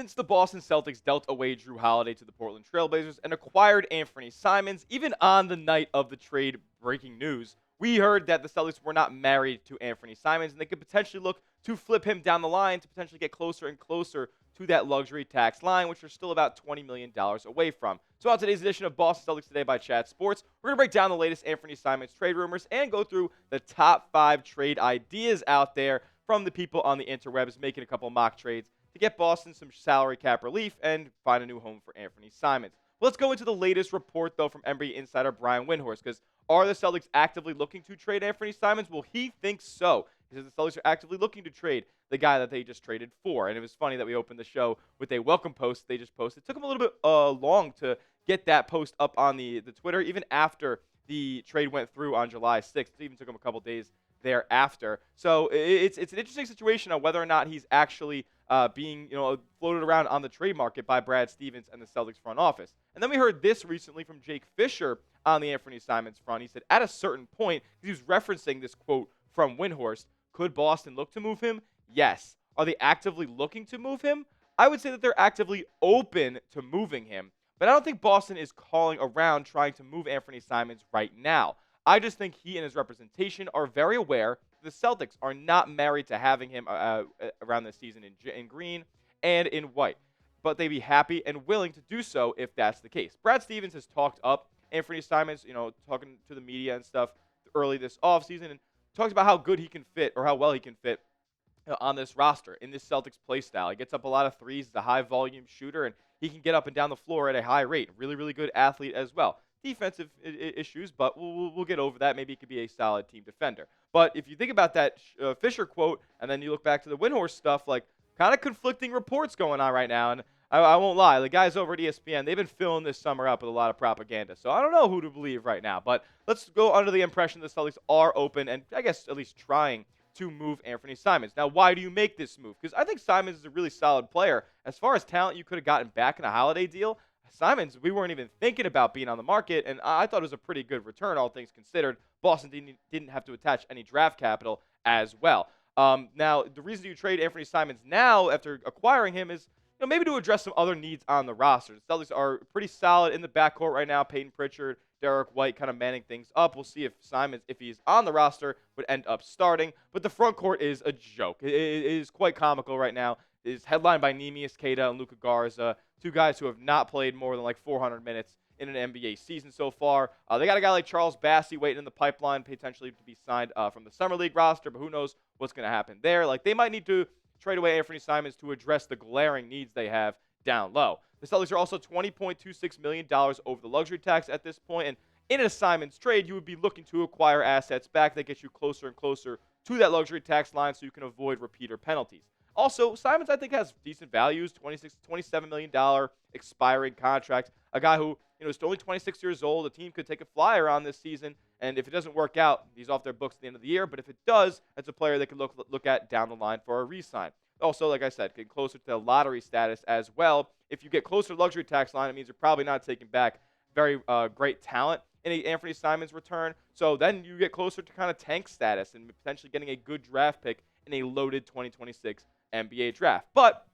Since the Boston Celtics dealt away Jrue Holiday to the Portland Trail Blazers and acquired Anfernee Simons, even on the night of the trade breaking news, we heard that the Celtics were not married to Anfernee Simons and they could potentially look to flip him down the line to potentially get closer and closer to that luxury tax line, which are still about $20 million away from. So on today's edition of Boston Celtics Today by Chat Sports, we're going to break down the latest Anfernee Simons trade rumors and go through the top 5 trade ideas out there from the people on the interwebs making a couple mock trades to get Boston some salary cap relief and find a new home for Anfernee Simons. Let's go into the latest report, though, from NBA insider Brian Windhorst, because are the Celtics actively looking to trade Anfernee Simons? Well, he thinks so. He says the Celtics are actively looking to trade the guy that they just traded for. And it was funny that we opened the show with a welcome post they just posted. It took them a little bit long to get that post up on the Twitter, even after the trade went through on July 6th. It even took them a couple days thereafter. So it's an interesting situation on whether or not he's actually being floated around on the trade market by Brad Stevens and the Celtics front office. And then we heard this recently from Jake Fischer on the Anfernee Simons front. He said at a certain point, he was referencing this quote from Windhorst, could Boston look to move him? Yes. Are they actively looking to move him? I would say that they're actively open to moving him, but I don't think Boston is calling around trying to move Anfernee Simons right now. I just think he and his representation are very aware the Celtics are not married to having him around this season in green and in white, but they'd be happy and willing to do so if that's the case. Brad Stevens has talked up Anfernee Simons, talking to the media and stuff early this offseason, and talks about how good he can fit or how well he can fit on this roster in this Celtics play style. He gets up a lot of threes, he's a high-volume shooter, and he can get up and down the floor at a high rate. Really, really good athlete as well. Defensive issues, but we'll get over that. Maybe he could be a solid team defender. But if you think about that Fischer quote, and then you look back to the Windhorst stuff, like kind of conflicting reports going on right now. And I won't lie, the guys over at ESPN, they've been filling this summer up with a lot of propaganda. So I don't know who to believe right now. But let's go under the impression the Celtics are open and I guess at least trying to move Anfernee Simons. Now, why do you make this move? Because I think Simons is a really solid player. As far as talent you could have gotten back in a Holiday deal, Simons, we weren't even thinking about being on the market, and I thought it was a pretty good return, all things considered. Boston didn't have to attach any draft capital as well. Now, the reason you trade Anfernee Simons now after acquiring him is maybe to address some other needs on the roster. The Celtics are pretty solid in the backcourt right now. Peyton Pritchard, Derek White kind of manning things up. We'll see if Simons, if he's on the roster, would end up starting. But the front court is a joke. It is quite comical right now. It is headlined by Neemias Queta and Luka Garza, two guys who have not played more than like 400 minutes in an NBA season so far. They got a guy like Charles Bassey waiting in the pipeline, potentially to be signed from the Summer League roster, but who knows what's going to happen there. Like, they might need to trade away Anfernee Simons to address the glaring needs they have down low. The Celtics are also $20.26 million over the luxury tax at this point, and in a Simons trade, you would be looking to acquire assets back that get you closer and closer to that luxury tax line so you can avoid repeater penalties. Also, Simons, I think, has decent values, $27 million expiring contract. A guy who is only 26 years old. The team could take a flyer on this season, and if it doesn't work out, he's off their books at the end of the year. But if it does, that's a player they could look at down the line for a re-sign. Also, like I said, get closer to lottery status as well. If you get closer to the luxury tax line, it means you're probably not taking back very great talent in a Anfernee Simons return. So then you get closer to kind of tank status and potentially getting a good draft pick in a loaded 2026 NBA draft. But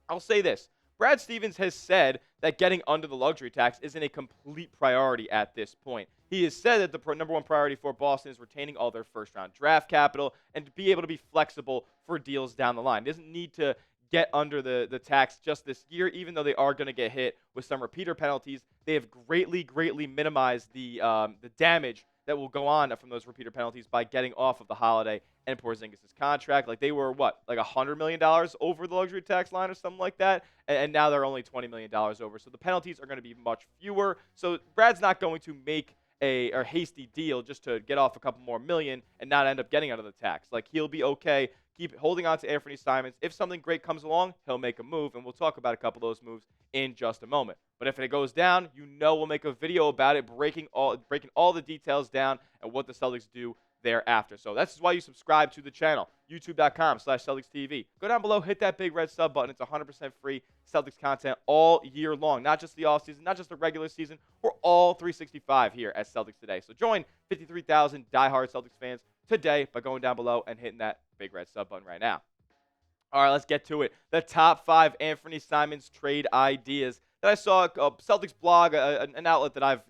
I'll say this. Brad Stevens has said that getting under the luxury tax isn't a complete priority at this point. He has said that the number one priority for Boston is retaining all their first-round draft capital and to be able to be flexible for deals down the line. It doesn't need to get under the tax just this year, even though they are going to get hit with some repeater penalties. They have greatly minimized the damage that will go on from those repeater penalties by getting off of the Holiday and Porzingis' contract. Like, they were, like $100 million over the luxury tax line or something like that, and now they're only $20 million over. So the penalties are going to be much fewer. So Brad's not going to make a hasty deal just to get off a couple more million and not end up getting out of the tax. Like, he'll be okay. Keep holding on to Anfernee Simons. If something great comes along, he'll make a move, and we'll talk about a couple of those moves in just a moment. But if it goes down, we'll make a video about it, breaking all the details down and what the Celtics do thereafter. So that's why you subscribe to the channel, youtube.com/CelticsTV. Go down below, hit that big red sub button. It's 100% free Celtics content all year long, not just the offseason, not just the regular season. We're all 365 here at Celtics Today. So join 53,000 diehard Celtics fans today by going down below and hitting that big red sub button right now. All right, let's get to it. The top 5 Anfernee Simons trade ideas that I saw a Celtics blog, an outlet that I've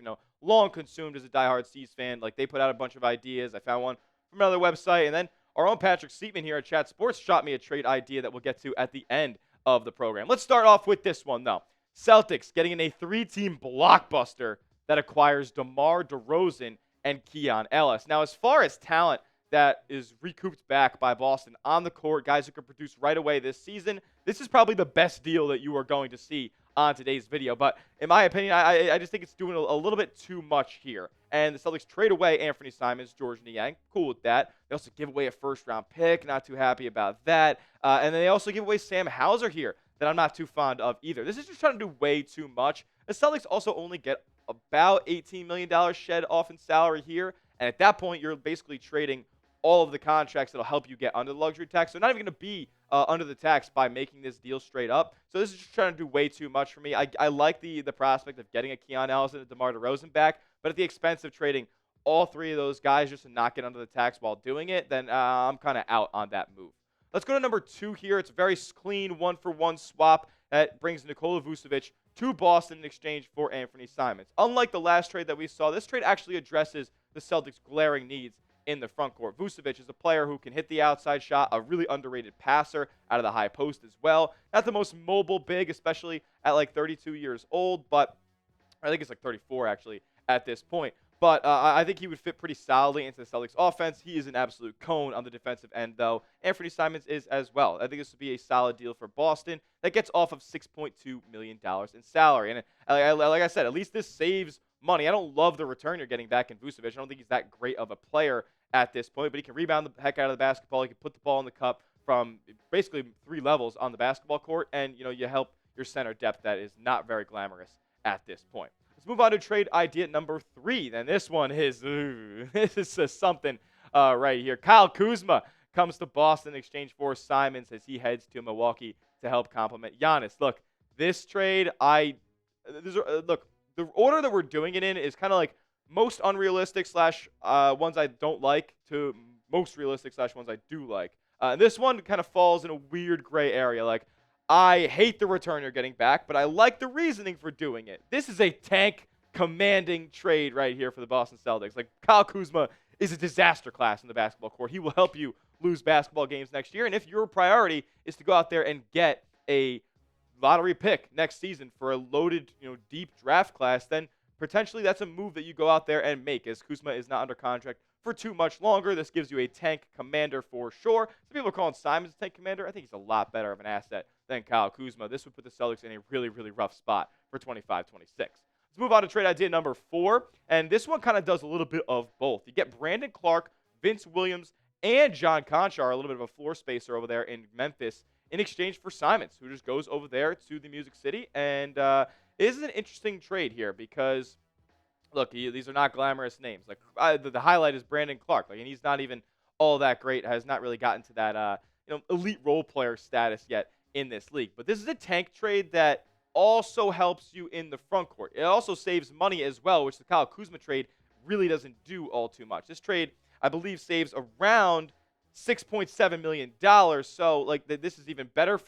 long consumed as a diehard C's fan. Like, they put out a bunch of ideas. I found one from another website, and then our own Patrick Seatman here at Chat Sports shot me a trade idea that we'll get to at the end of the program. Let's start off with this one though. Celtics getting in a 3-team blockbuster that acquires DeMar DeRozan and Keon Ellis. Now, as far as talent that is recouped back by Boston on the court, guys who can produce right away this season, this is probably the best deal that you are going to see on today's video. But in my opinion, I just think it's doing a little bit too much here. And the Celtics trade away Anfernee Simons, George Niang. Cool with that. They also give away a first-round pick. Not too happy about that. And then they also give away Sam Hauser here that I'm not too fond of either. This is just trying to do way too much. The Celtics also only get about $18 million shed off in salary here. And at that point, you're basically trading all of the contracts that'll help you get under the luxury tax. So not even going to be under the tax by making this deal straight up. So this is just trying to do way too much for me. I like the prospect of getting a Keon Ellis and a DeMar DeRozan back, but at the expense of trading all 3 of those guys just to not get under the tax while doing it, then I'm kind of out on that move. Let's go to number 2 here. It's a very clean 1-for-1 swap that brings Nikola Vucevic to Boston in exchange for Anfernee Simons. Unlike the last trade that we saw, this trade actually addresses the Celtics' glaring needs in the front court. Vucevic is a player who can hit the outside shot, a really underrated passer out of the high post as well. Not the most mobile big, especially at like 32 years old, but I think it's like 34 actually at this point. But I think he would fit pretty solidly into the Celtics offense. He is an absolute cone on the defensive end, though. Anfernee Simons is as well. I think this would be a solid deal for Boston that gets off of $6.2 million in salary. And like I said, at least this saves money. I don't love the return you're getting back in Vucevic. I don't think he's that great of a player at this point, but he can rebound the heck out of the basketball. He can put the ball in the cup from basically 3 levels on the basketball court, and you help your center depth that is not very glamorous at this point. Let's move on to trade idea number 3. Then this one is this is something right here. Kyle Kuzma comes to Boston in exchange for Simons as he heads to Milwaukee to help complement Giannis. Look, this trade, look, the order that we're doing it in is kind of like most unrealistic / ones I don't like to most realistic / ones I do like. And this one kind of falls in a weird gray area. Like, I hate the return you're getting back, but I like the reasoning for doing it. This is a tank commanding trade right here for the Boston Celtics. Like, Kyle Kuzma is a disaster class in the basketball court. He will help you lose basketball games next year. And if your priority is to go out there and get a lottery pick next season for a loaded, deep draft class, then potentially that's a move that you go out there and make, as Kuzma is not under contract for too much longer. This gives you a tank commander for sure. Some people are calling Simons a tank commander. I think he's a lot better of an asset than Kyle Kuzma. This would put the Celtics in a really, really rough spot for 25-26. Let's move on to trade idea number 4, and this one kind of does a little bit of both. You get Brandon Clark, Vince Williams, and John Conchar, a little bit of a floor spacer over there in Memphis, in exchange for Simons, who just goes over there to the Music City. And it is an interesting trade here because, look, these are not glamorous names. Like, the highlight is Brandon Clark. Like, and he's not even all that great. Has not really gotten to that elite role player status yet in this league. But this is a tank trade that also helps you in the front court. It also saves money as well, which the Kyle Kuzma trade really doesn't do all too much. This trade, I believe, saves around $6.7 million. So, like, this is even better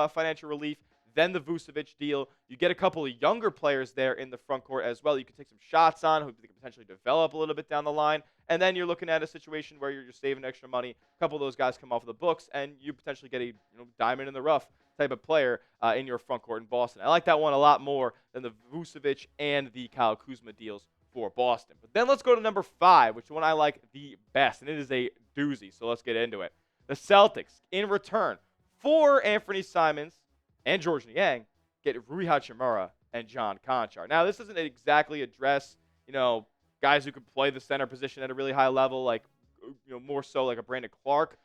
financial relief than the Vucevic deal. You get a couple of younger players there in the front court as well. You can take some shots on who can potentially develop a little bit down the line. And then you're looking at a situation where you're just saving extra money. A couple of those guys come off of the books, and you potentially get a diamond in the rough type of player in your front court in Boston. I like that one a lot more than the Vucevic and the Kyle Kuzma deals for Boston. But then let's go to number 5, which is the one I like the best, and it is a doozy. So let's get into it. The Celtics, in return for Anfernee Simons and George Niang, get Rui Hachimura and John Conchar. Now, this doesn't exactly address, guys who can play the center position at a really high level, like, more so like a Brandon Clark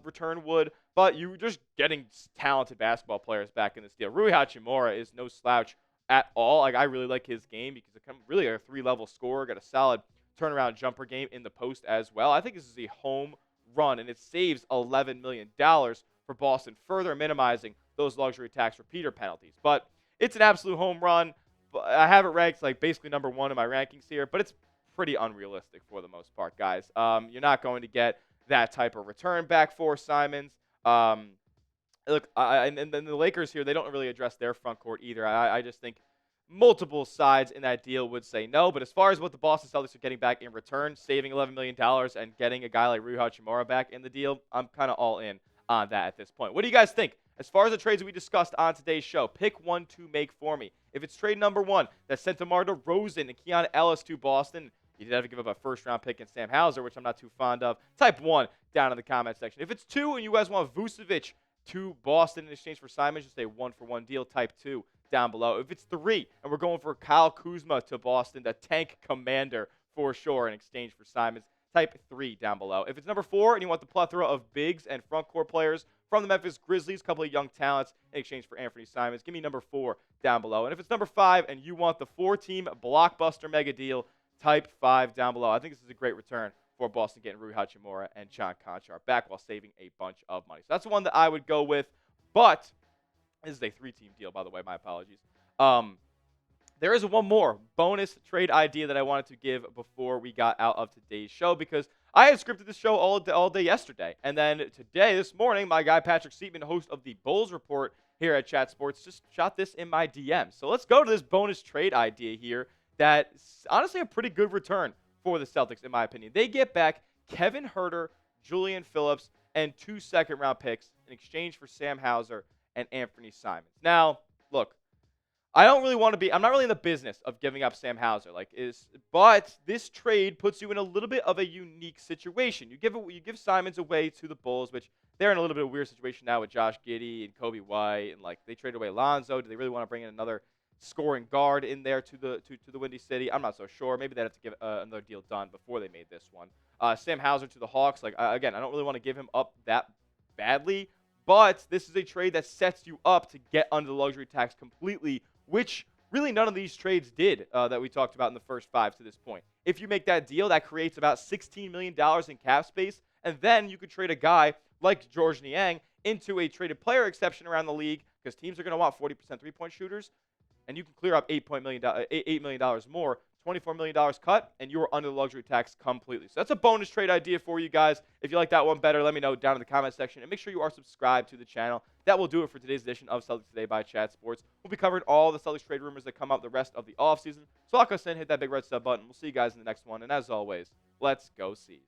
return would, but you're just getting talented basketball players back in this deal. Rui Hachimura is no slouch at all. Like, I really like his game because it's really a 3-level scorer, got a solid turnaround jumper game in the post as well. I think this is a home run, and it saves $11 million for Boston, further minimizing those luxury tax repeater penalties. But it's an absolute home run. I have it ranked like basically number 1 in my rankings here, but it's pretty unrealistic for the most part, guys. You're not going to get that type of return back for Simons. Look, and then the Lakers here, they don't really address their front court either. I just think multiple sides in that deal would say no. But as far as what the Boston Celtics are getting back in return, saving $11 million and getting a guy like Jrue Holiday back in the deal, I'm kind of all in on that at this point. What do you guys think? As far as the trades that we discussed on today's show, pick one to make for me. If it's trade number one that sent DeMar DeRozan and Keon Ellis to Boston, you did have to give up a first-round pick in Sam Hauser, which I'm not too fond of. Type 1 down in the comment section. If it's 2 and you guys want Vucevic to Boston in exchange for Simons, just a one-for-one deal, type 2 down below. If it's 3 and we're going for Kyle Kuzma to Boston, the tank commander for sure in exchange for Simons, type 3 down below. If it's number 4 and you want the plethora of bigs and front court players from the Memphis Grizzlies, a couple of young talents in exchange for Anfernee Simons, give me number 4 down below. And if it's number 5 and you want the 4-team blockbuster mega deal, type 5 down below. I think this is a great return for Boston getting Rui Hachimura and John Konchar back while saving a bunch of money. So that's the one that I would go with. But this is a 3-team deal, by the way. My apologies. There is one more bonus trade idea that I wanted to give before we got out of today's show, because I had scripted this show all day yesterday. And then today, this morning, my guy Patrick Seatman, host of the Bulls Report here at Chat Sports, just shot this in my DM. So let's go to this bonus trade idea here. That's honestly a pretty good return for the Celtics, in my opinion. They get back Kevin Huerter, Julian Phillips, and 2 second-round picks in exchange for Sam Hauser and Anfernee Simons. Now, look, I don't really want to be – I'm not really in the business of giving up Sam Hauser, but this trade puts you in a little bit of a unique situation. You give Simons away to the Bulls, which they're in a little bit of a weird situation now with Josh Giddey and Kobe White, and they traded away Lonzo. Do they really want to bring in another scoring guard in there to the Windy City? I'm not so sure. Maybe they have to get another deal done before they made this one. Sam Hauser to the Hawks. Again, I don't really want to give him up that badly, but this is a trade that sets you up to get under the luxury tax completely, which really none of these trades did that we talked about in the first 5 to this point. If you make that deal, that creates about $16 million in cap space, and then you could trade a guy like George Niang into a traded player exception around the league, because teams are going to want 40% three-point shooters, and you can clear up $8 million more, $24 million cut, and you are under the luxury tax completely. So that's a bonus trade idea for you guys. If you like that one better, let me know down in the comment section, and make sure you are subscribed to the channel. That will do it for today's edition of Celtics Today by Chat Sports. We'll be covering all the Celtics trade rumors that come up the rest of the offseason. So lock us in, hit that big red sub button. We'll see you guys in the next one, and as always, let's go C's.